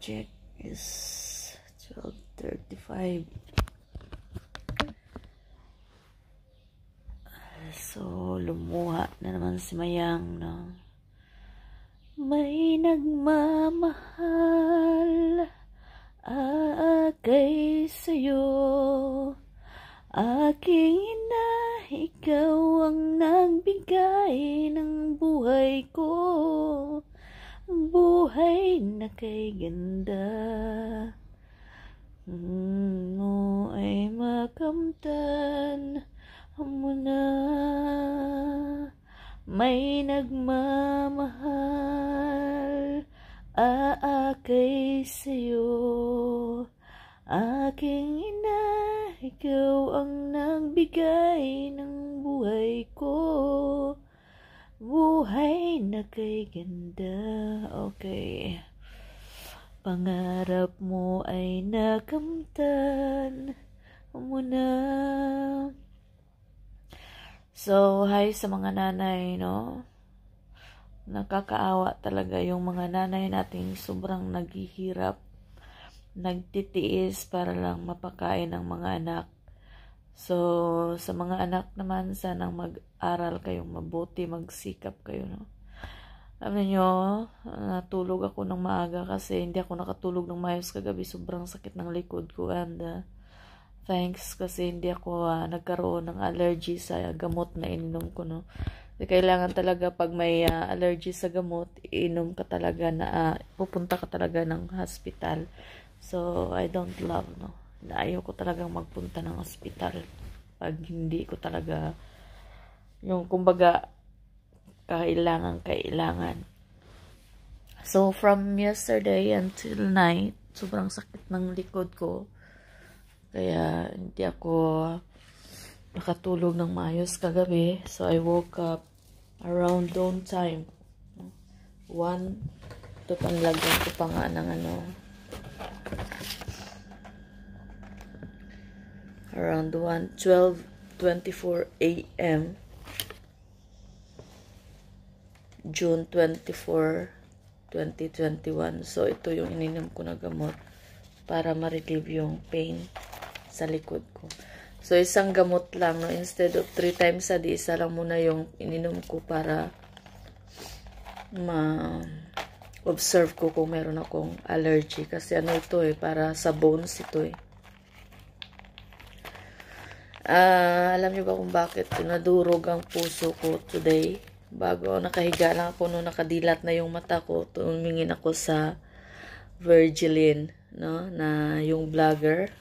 check is 12:35. So, lumuha na naman si Mayang, no? May nagmamahal aakay sa'yo, aking ina, ikaw ang nagbigay ng buhay ko, buhay na kay ganda. Mo ay makamtan mo na. May nagmamahal aakay sa'yo, aking ina, ikaw ang nagbigay ng buhay ko, buhay na kay ganda. Okay. Pangarap mo ay nakamtan mo na. So, hi sa mga nanay, no? Nakakaawa talaga yung mga nanay nating sobrang naghihirap, nagtitiis para lang mapakain ng mga anak. So, sa mga anak naman, sanang mag-aral kayong mabuti, magsikap kayo, no? Alam niyo, natulog ako ng maaga kasi hindi ako nakatulog ng maayos kagabi. Sobrang sakit ng likod ko, and thanks kasi hindi ako nagkaroon ng allergy sa gamot na ininom ko, no? Kailangan talaga pag may allergy sa gamot, inom ka talaga na pupunta ka talaga ng hospital. So, I don't love, no? Ayaw ko talagang magpunta ng hospital pag hindi ko talaga yung kumbaga kailangan. So, from yesterday until night, sobrang sakit ng likod ko. Kaya hindi ako nakatulog ng maayos kagabi. So, I woke up around dawn time. 1, ito panlagyan ko pa nga ng around 12:24 a.m. June 24, 2021. So, ito yung ininom ko na gamot para ma-relieve yung pain sa likod ko. So, isang gamot lang, no? Instead of 3 times a day, isa lang muna yung ininom ko para ma-observe ko kung meron akong allergy. Kasi ito para sa bones ito Alam niyo ba kung bakit nadurog ang puso ko today? Bago nakahiga lang ako, no, nakadilat na yung mata ko, tumingin ako sa Virgilin, no, na yung vlogger.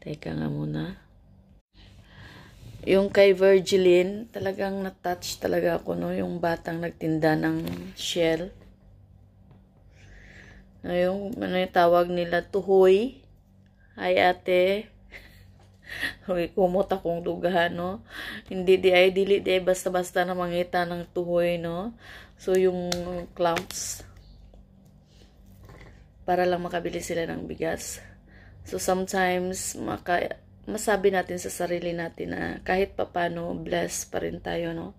Teka nga muna. Yung kay Virgilin, talagang na-touch talaga ako, no, yung batang nagtinda ng shell. Yung tawag nila, tuhoy. Hi ate. Kumot akong dugahan, no. Hindi dili basta-basta na mangita ng tuhoy, no. So, yung clumps, para lang makabili sila ng bigas. So, sometimes, masabi natin sa sarili natin na kahit papano, blessed pa rin tayo, no.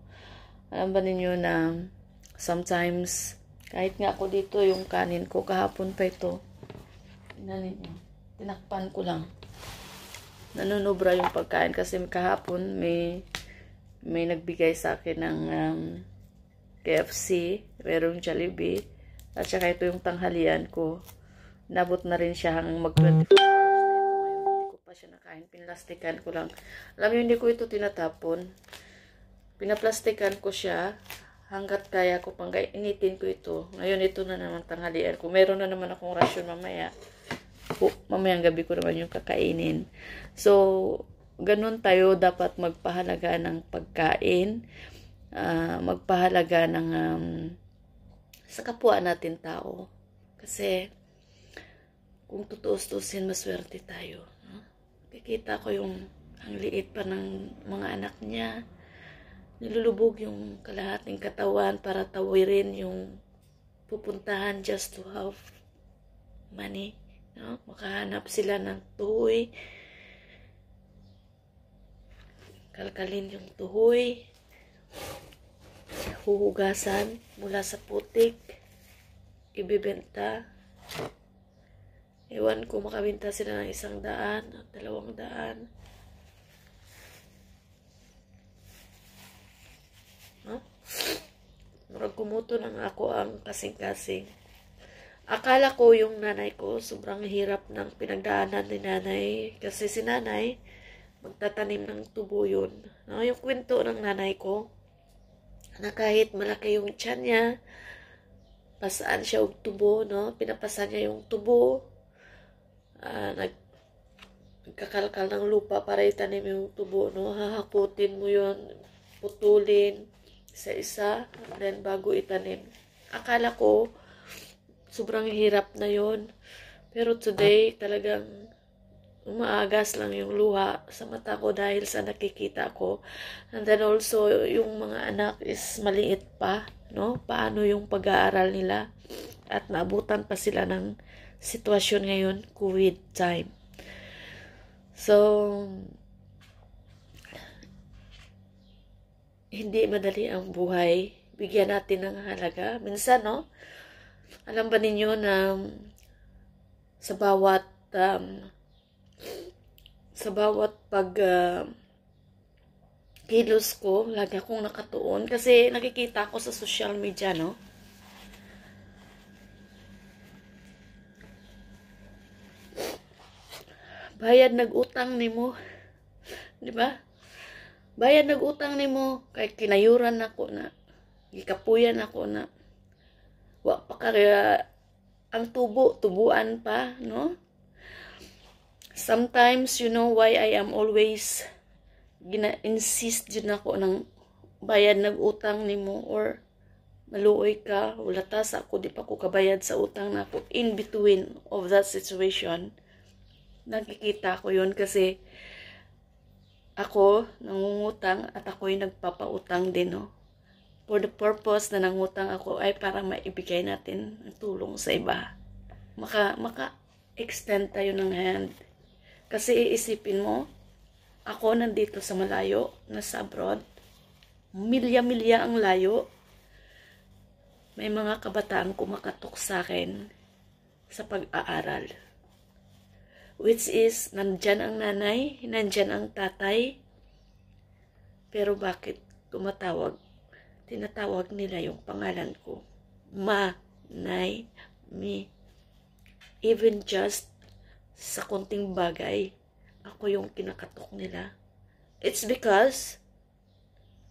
Alam ba ninyo na sometimes, kahit nga ako dito, yung kanin ko, kahapon pa ito, tinakpan ko lang. Nanunubra yung pagkain kasi kahapon may nagbigay sa akin ng KFC, merong Jollibee, at saka ito yung tanghalian ko. Nabot na rin siya hanggang mag 24 hours na ito ngayon. Hindi ko pa siya nakain. Pinaplastikan ko lang. Alam niyo, hindi ko ito tinatapon. Pinaplastikan ko siya hanggat kaya ko pang initin ko ito. Ngayon ito na naman tanghalian ko. Meron na naman akong rasyon mamaya. Mamayang gabi ko naman yung kakainin. So, ganun tayo dapat magpahalaga ng pagkain, magpahalaga ng sa kapwa natin tao. Kasi, kung tutuos-tuusin, maswerte tayo. No? Kikita ko yung ang liit pa ng mga anak niya. Nilulubog yung kalahating katawan para tawirin yung pupuntahan just to have money. No? Makahanap sila ng tuhoy. Kalkalin yung tuhoy. Huhugasan mula sa putik. Ibibenta. Ewan ko, makabenta sila ng 100 at 200. No? Murag kumuto lang ako ang kasing-kasing. Akala ko yung nanay ko, sobrang hirap ng pinagdaanan ni nanay. Kasi si nanay, magtatanim ng tubo yun. No? Yung kwento ng nanay ko, na kahit malaki yung tiyan niya, pasaan siya og tubo, no? Pinapasan niya yung tubo. Nagkakalkal ng lupa para itanim yung tubo, no? Hahakutin mo yun, putulin, isa-isa, then bago itanim. Akala ko, sobrang hirap na yun. Pero today, talagang umaagas lang yung luha sa mata ko dahil sa nakikita ko. And then also, yung mga anak is maliit pa, no? Paano yung pag-aaral nila? At naabutan pa sila ng sitwasyon ngayon, COVID time. So, hindi madali ang buhay. Bigyan natin ng halaga. Minsan, no? Alam ba ninyo na sa bawat pag kilos ko, lagi akong nakatuon kasi nakikita ko sa social media, no? Bayad nag-utang nimo, di ba? Bayad nag-utang nimo kay kinayuran nako na, gikapuyan ako na. Wa pa kaya ang tubuan pa, no? Sometimes, you know why I am always gina-insist dyan ako ng bayad nag-utang nimo or maluoy ka, wala ta sa ako, di pa ko kabayad sa utang na ako. In between of that situation, nakikita ko yun kasi ako nangungutang at ako'y nagpapautang din, no? For the purpose na nangutang ako ay para maibigay natin ang tulong sa iba. Maka-extend tayo ng hand. Kasi iisipin mo, ako nandito sa malayo, nasa abroad, milya-milya ang layo. May mga kabataan kumakatok sa akin sa pag-aaral. Which is, nandyan ang nanay, nandyan ang tatay. Pero bakit tinatawag nila yung pangalan ko? Ma, nay, mi. Even just sa konting bagay, ako yung kinakatok nila. It's because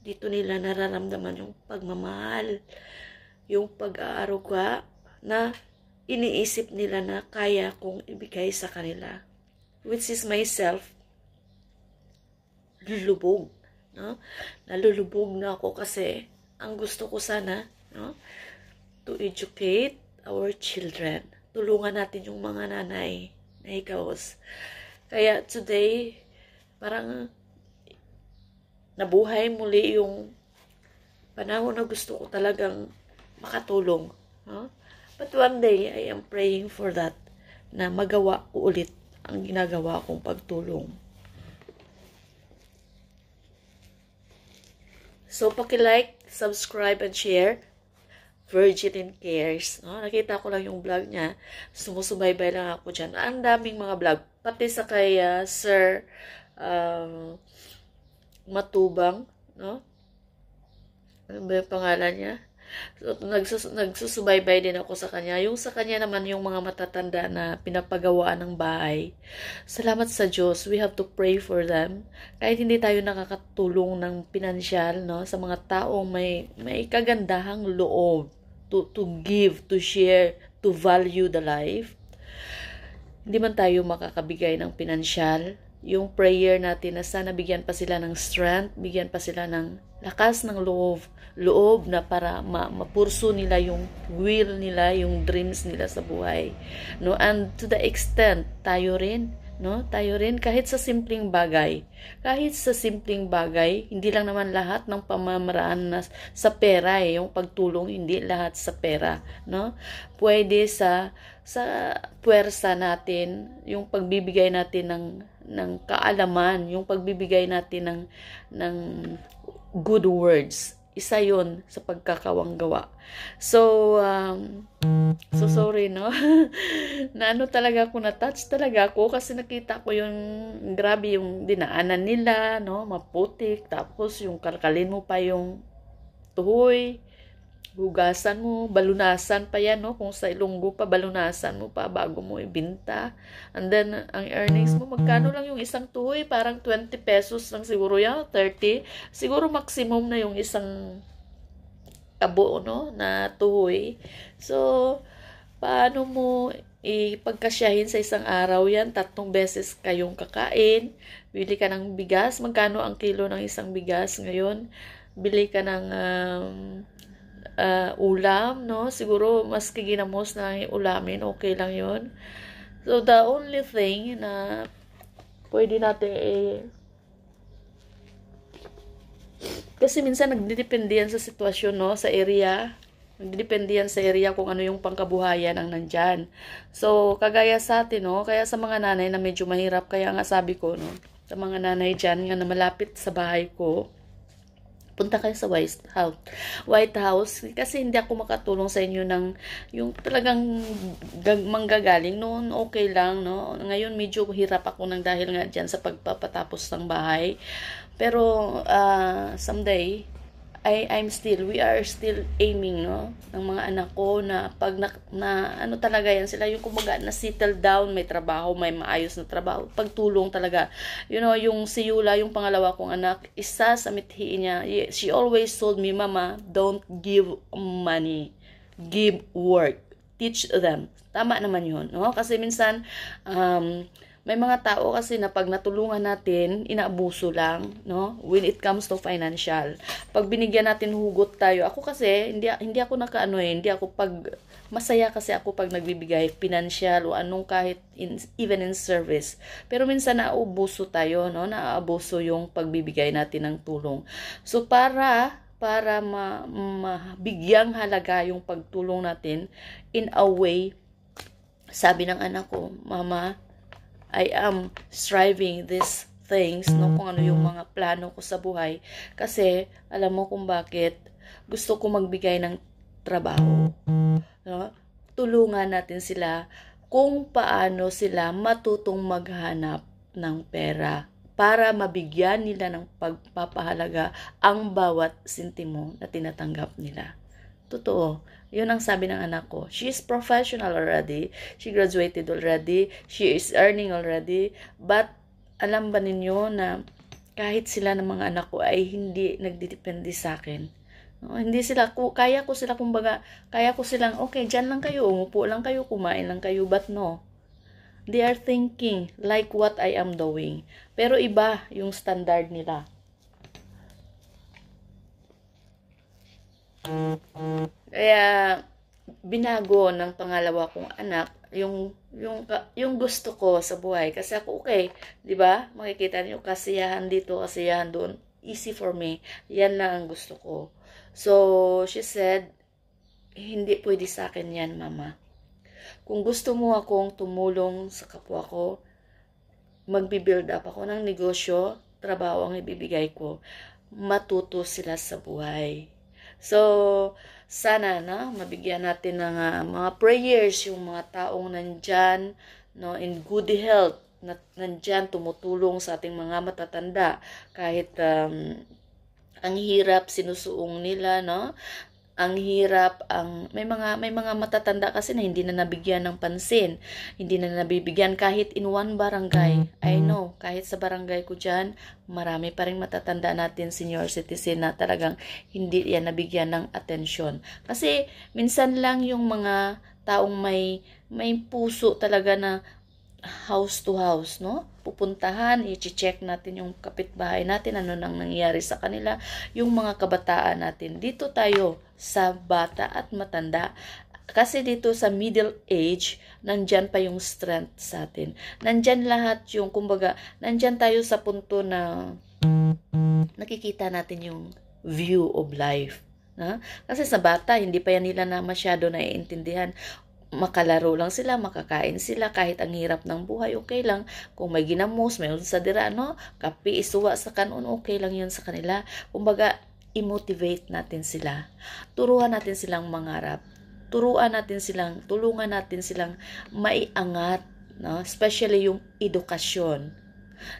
dito nila nararamdaman yung pagmamahal, yung pag-aaruga na iniisip nila na kaya kong ibigay sa kanila. Which is myself, lulubog. No? Nalulubog na ako kasi ang gusto ko sana, no? To educate our children. Tulungan natin yung mga nanay na hikaos. Kaya today, parang nabuhay muli yung panahon na gusto ko talagang makatulong. No? But one day, I am praying for that, na magawa ko ulit ang ginagawa kong pagtulong. So, paki-like, subscribe, and share. Virgin Cares. No? Nakita ko lang yung vlog niya. Sumusubaybay lang ako dyan. Ang daming mga vlog. Pati sa kay Sir Matubang. No? Ano ba yung pangalan niya? So, nagsusubaybay din ako sa kanya. Yung sa kanya naman, yung mga matatanda na pinapagawaan ng bahay. Salamat sa Diyos. We have to pray for them. Kahit hindi tayo nakakatulong ng pinansyal, no, sa mga taong may kagandahang loob to give, to share, to value the life. Hindi man tayo makakabigay ng pinansyal. Yung prayer natin na sana bigyan pa sila ng strength, bigyan pa sila ng lakas ng loob na para mapurso nila yung will nila, yung dreams nila sa buhay. No? And to the extent, tayo rin, no? Tayo rin kahit sa simpleng bagay. Kahit sa simpleng bagay, hindi lang naman lahat ng pamamaraan na sa pera yung pagtulong, hindi lahat sa pera, no? Pwede sa puwersa natin, yung pagbibigay natin ng kaalaman, yung pagbibigay natin ng good words. isa yun sa pagkakawang gawa. So, sorry, no? Na ano talaga ako, na-touch talaga ako kasi nakita ko yung grabe yung dinaanan nila, no? Maputik, tapos yung kalkalin mo pa yung tuhoy, hugasan mo, balunasan pa yan, no? Kung sa Ilonggo pa, balunasan mo pa bago mo ibinta. And then, ang earnings mo, magkano lang yung isang tuhoy? Parang 20 pesos lang siguro yan, 30. Siguro maximum na yung isang kabo, no? Na tuhoy. So, paano mo ipagkasyahin sa isang araw yan? 3 beses kayong kakain. Bili ka ng bigas. Magkano ang kilo ng isang bigas ngayon? Bili ka ng ulam, no? Siguro, mas kiginamos na ulamin, okay lang yun. So, the only thing na pwede natin kasi minsan nagdidepende yan sa sitwasyon, no? Sa area. Nagdidepende yan sa area kung ano yung pangkabuhayan ang nandyan. So, kagaya sa atin, no? Kaya sa mga nanay na medyo mahirap, kaya nga sabi ko, no? Sa mga nanay dyan nga na malapit sa bahay ko, punta kayo sa White House kasi hindi ako makatulong sa inyo ng yung talagang manggagaling noon, okay lang, no? Ngayon medyo hirap ako nang dahil nga dyan sa pagpapatapos ng bahay, pero someday we are still aiming, no, ng mga anak ko na pag na ano talaga yan sila, yung kumbaga na settle down, may trabaho, may maayos na trabaho, pagtulong talaga. You know, yung si Yula, yung pangalawa kong anak, isa sa mithiin niya, she always told me, Mama, don't give money, give work, teach them. Tama naman yun, no? Kasi minsan, may mga tao kasi na pag natulungan natin, inaabuso lang, no? When it comes to financial. Pag binigyan natin hugot tayo, ako kasi, hindi ako hindi ako masaya kasi ako pag nagbibigay financial o anong kahit, even in service. Pero minsan naaabuso tayo, no? Naaabuso yung pagbibigay natin ng tulong. So, para mabigyang halaga yung pagtulong natin, in a way, sabi ng anak ko, Mama, I am striving these things, no, kung ano yung mga plano ko sa buhay. Kasi, alam mo kung bakit gusto ko magbigay ng trabaho. No? Tulungan natin sila kung paano sila matutong maghanap ng pera para mabigyan nila ng pagpapahalaga ang bawat sentimo na tinatanggap nila. Totoo. Yun ang sabi ng anak ko. She is professional already. She graduated already. She is earning already. But, alam ba ninyo na kahit sila ng mga anak ko ay hindi nagdidepende sa akin. No? Hindi sila, kaya ko silang, okay, dyan lang kayo, umupo lang kayo, kumain lang kayo, but no. They are thinking like what I am doing. Pero iba yung standard nila. Kaya binago ng pangalawa kong anak yung gusto ko sa buhay kasi ako okay, 'di ba? Makikita niyo kasiyahan dito, kasiyahan doon. Easy for me. Yan lang ang gusto ko. So, she said, hindi pwede sa akin yan, Mama. Kung gusto mo akong tumulong sa kapwa ko, magbi-build up ako ng negosyo, trabaho ang ibibigay ko. Matuto sila sa buhay. So, sana na mabigyan natin ng mga prayers yung mga taong nandyan, no, in good health, nandyan tumutulong sa ating mga matatanda kahit ang hirap sinusuong nila, no? Ang hirap, may mga matatanda kasi na hindi na nabigyan ng pansin, hindi na nabibigyan kahit in one barangay. I know, kahit sa barangay ko dyan, marami pa rin matatanda natin senior citizen na talagang hindi yan nabigyan ng atensyon. Kasi minsan lang yung mga taong may puso talaga na house to house, no? Pupuntahan, i-check natin yung kapitbahay natin, ano nang nangyayari sa kanila, yung mga kabataan natin. Dito tayo sa bata at matanda. Kasi dito sa middle age, nandyan pa yung strength sa atin. Nandyan lahat yung, kumbaga, nandyan tayo sa punto na nakikita natin yung view of life. Na? Kasi sa bata, hindi pa yan nila na masyado naiintindihan. Makalaro lang sila, makakain sila, kahit ang hirap ng buhay, okay lang. Kung may ginamos, may sa dira, no? Kape, isuwa sa kanon, okay lang yun sa kanila. Kumbaga, i-motivate natin sila. Turuan natin silang mangarap. Tulungan natin silang maiangat, no? Especially yung edukasyon.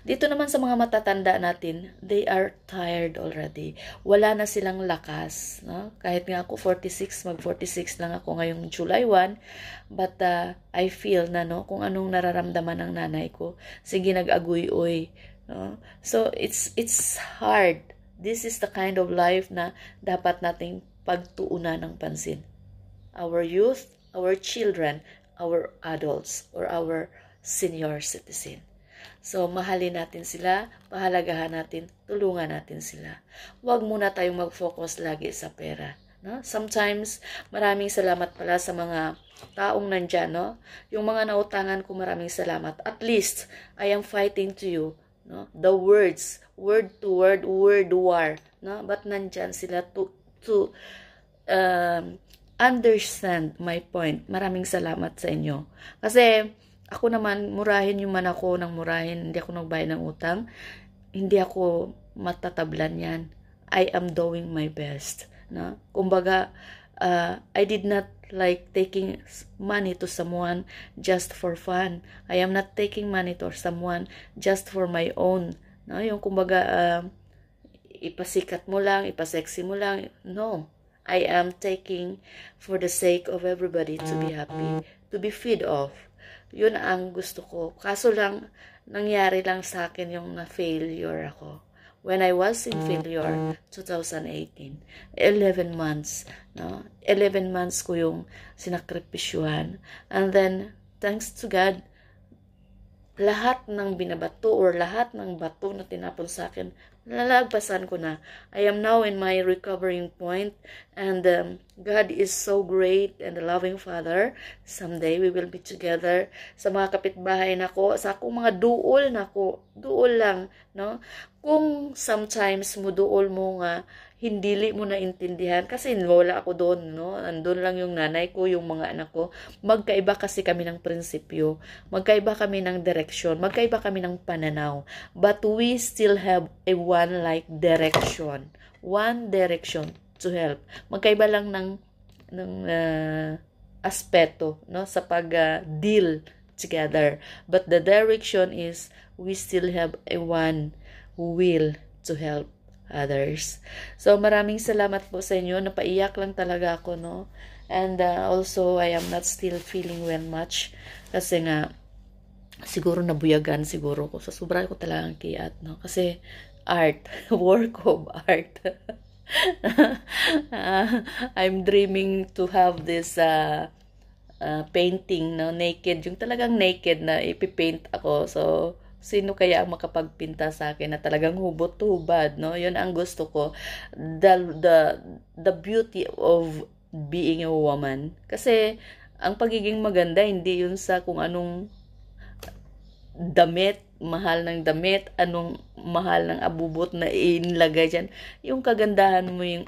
Dito naman sa mga matatanda natin, they are tired already. Wala na silang lakas, no? Kahit nga ako 46, mag-46 lang ako ngayong July 1, but I feel na, no, kung anong nararamdaman ng nanay ko. Sige, nag-aguy-uy, no? So it's hard. This is the kind of life na dapat nating pagtuunan ng pansin. Our youth, our children, our adults, or our senior citizen. So, mahalin natin sila, pahalagahan natin, tulungan natin sila. Huwag muna tayong mag-focus lagi sa pera. No? Sometimes, maraming salamat pala sa mga taong nandyan. No? Yung mga nautangan ko, maraming salamat. At least, I am fighting to you. No? The words, word to word, word war. No? But nandyan sila to understand my point. Maraming salamat sa inyo. Kasi, ako naman, murahin yung man ako ng murahin, hindi ako nagbayad ng utang, hindi ako matatablan yan. I am doing my best. No? Kumbaga, I did not like taking money to someone just for fun. I am not taking money to someone just for my own. No? Yung kumbaga, ipasikat mo lang, ipasexy mo lang. No. I am taking for the sake of everybody to be happy, to be fed off. Yun ang gusto ko. Kaso lang, nangyari lang sa akin yung na-failure ako. When I was in failure, 2018, 11 months, no? 11 months ko yung sinakripisyuhan. And then, thanks to God, lahat ng binabato or lahat ng bato na tinapon sa akin, nalagpasan ko na. I am now in my recovering point, and God is so great and a loving Father. Someday we will be together. Sa mga kapitbahay nako, sa akong mga duol nako, duol lang, no? Kung sometimes mo duol mo nga hindi mo na intindihan kasi wala ako doon, no? Andun lang yung nanay ko, yung mga anak ko. Magkaiba kasi kami ng prinsipyo. Magkaiba kami ng direksyon. Magkaiba kami ng pananaw. But we still have a one like direction. One direction to help. Magkaiba lang ng aspeto, no, sa pag-deal together. But the direction is we still have a one will to help others. So, maraming salamat po sa inyo. Napaiyak lang talaga ako, no? And also, I am not still feeling well much. Kasi nga, siguro nabuyagan siguro ko. So, sobra ko talagang kiyat, no? Kasi, art. Work of art. I'm dreaming to have this painting, no? Naked. Yung talagang naked na ipipaint ako. So, sino kaya ang makapagpinta sa akin na talagang hubot-hubad, no? Yun ang gusto ko. The beauty of being a woman. Kasi, ang pagiging maganda, hindi yun sa kung anong damit, mahal ng damit, anong mahal ng abubot na inlagay dyan. Yung kagandahan mo, yung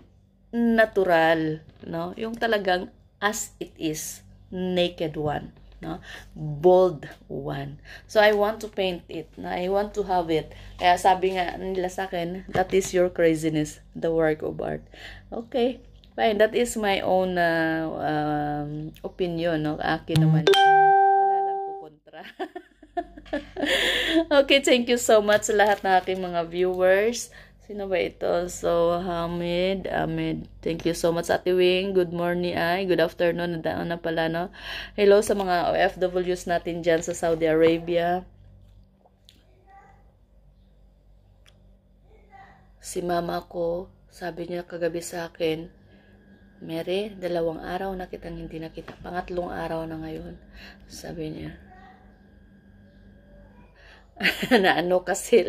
natural, no? Yung talagang as it is, naked one. No? Bold one. So, I want to paint it. No? I want to have it. Kaya sabi nga nila sa akin, that is your craziness, the work of art. Okay. Fine. That is my own opinion. No? Akin naman. Wala lang po kontra. Okay, thank you so much sa lahat ng aking mga viewers. Sino ba ito? So, Hamid, thank you so much, Ate Wing. Good morning, good afternoon, na pala, no? Hello sa mga OFWs natin dyan sa Saudi Arabia. Si mama ko, sabi niya kagabi sa akin, Mary, 2 araw na kitang hindi nakita. 3 araw na ngayon. Sabi niya. Na ano kasi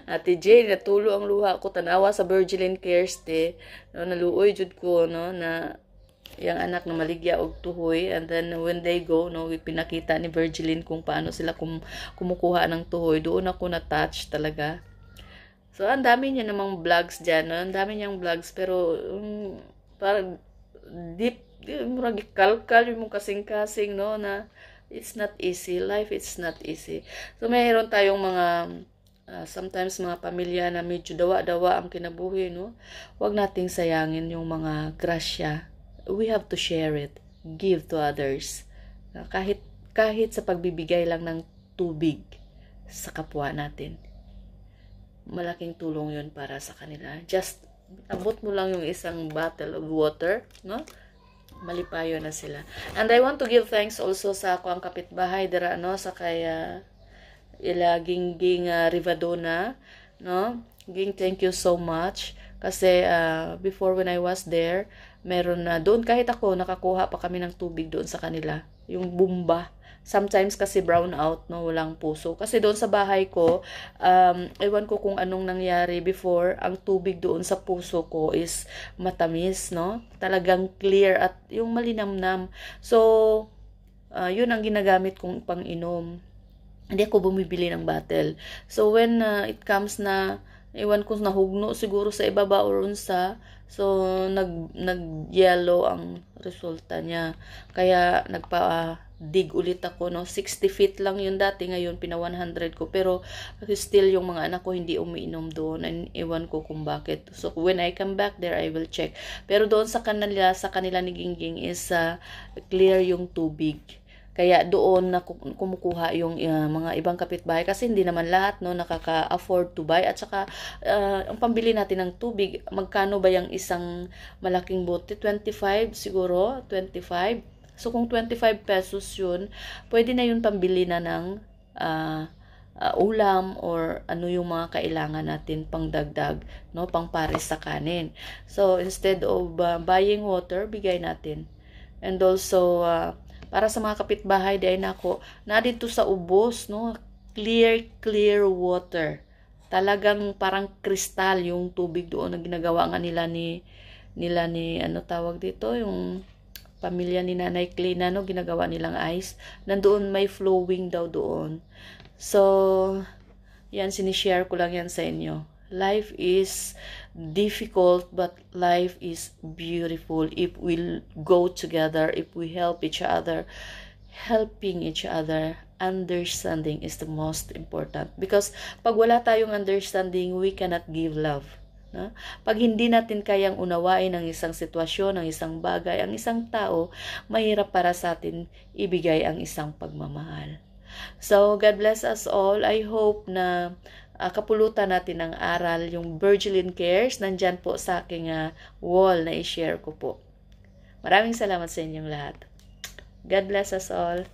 Ate Jane, natulo ang luha ko, tanawa sa Virgilin Cares no, naluoy jud ko, no, na yung anak na maligya og tuhoy, and then when they go, no, pinakita ni Virgilin kung paano sila kumukuha ng tuhoy. Doon ako na touch talaga. So ang dami niya namang vlogs diyan, no? Ang dami niyang vlogs, pero parang deep, murag kalkal yung kasing-kasing, no, na it's not easy. Life is not easy. So, mayroon tayong mga sometimes mga pamilya na medyo dawa-dawa ang kinabuhi, no? Huwag nating sayangin yung mga grasya. We have to share it. Give to others. Kahit sa pagbibigay lang ng tubig sa kapwa natin. Malaking tulong yun para sa kanila. Just abot mo lang yung isang bottle of water, no? Malipayo na sila. And I want to give thanks also sa ako ang kapitbahay dira, no, sa kaya ila Gingging Rivadona, no? Ging, thank you so much kasi before when I was there, meron na doon, kahit ako nakakuha pa kami ng tubig doon sa kanila, yung bumba. Sometimes kasi brown out, no, walang puso. Kasi doon sa bahay ko, ewan ko kung anong nangyari before, ang tubig doon sa puso ko is matamis, no? Talagang clear at yung malinamnam. So, yun ang ginagamit kong pang-inom. Hindi ako bumibili ng bottle. So, when it comes na, ewan ko, nahugno siguro sa ibaba or unsa, so, nag-yellow ang resulta niya. Kaya, dig ulit ako, no? 60 feet lang yun dati, ngayon pina 100 ko, pero still yung mga anak ko hindi umiinom doon, and ewan ko kung bakit. So when I come back there, I will check. Pero doon sa kanila ni Gingging is clear yung tubig. Kaya doon na kumukuha yung mga ibang kapitbahay kasi hindi naman lahat, no, nakaka-afford to buy. At saka ang pambili natin ng tubig, magkano ba yung isang malaking bote? 25 siguro, 25. So, kung 25 pesos yun, pwede na yun pambili na ng ulam or ano yung mga kailangan natin pang dagdag, no, pang pares sa kanin. So, instead of buying water, bigay natin. And also, para sa mga kapitbahay, dahil na dito sa ubos, no, clear water. Talagang parang kristal yung tubig doon na ginagawa nga nila ni ano tawag dito, yung pamilya ni Nanay Clean, no, ginagawa nilang ice. Nandoon may flowing daw doon. So, yan, sinishare ko lang yan sa inyo. Life is difficult, but life is beautiful if we go together, if we help each other. Helping each other, understanding is the most important. Because pag wala tayong understanding, we cannot give love. No? Pag hindi natin kayang unawain ang isang sitwasyon, ang isang bagay, ang isang tao, mahirap para sa atin ibigay ang isang pagmamahal. So, God bless us all. I hope na kapulutan natin ng aral yung Virgilin Cares. Nandyan po sa aking wall na i-share ko po. Maraming salamat sa inyong lahat. God bless us all.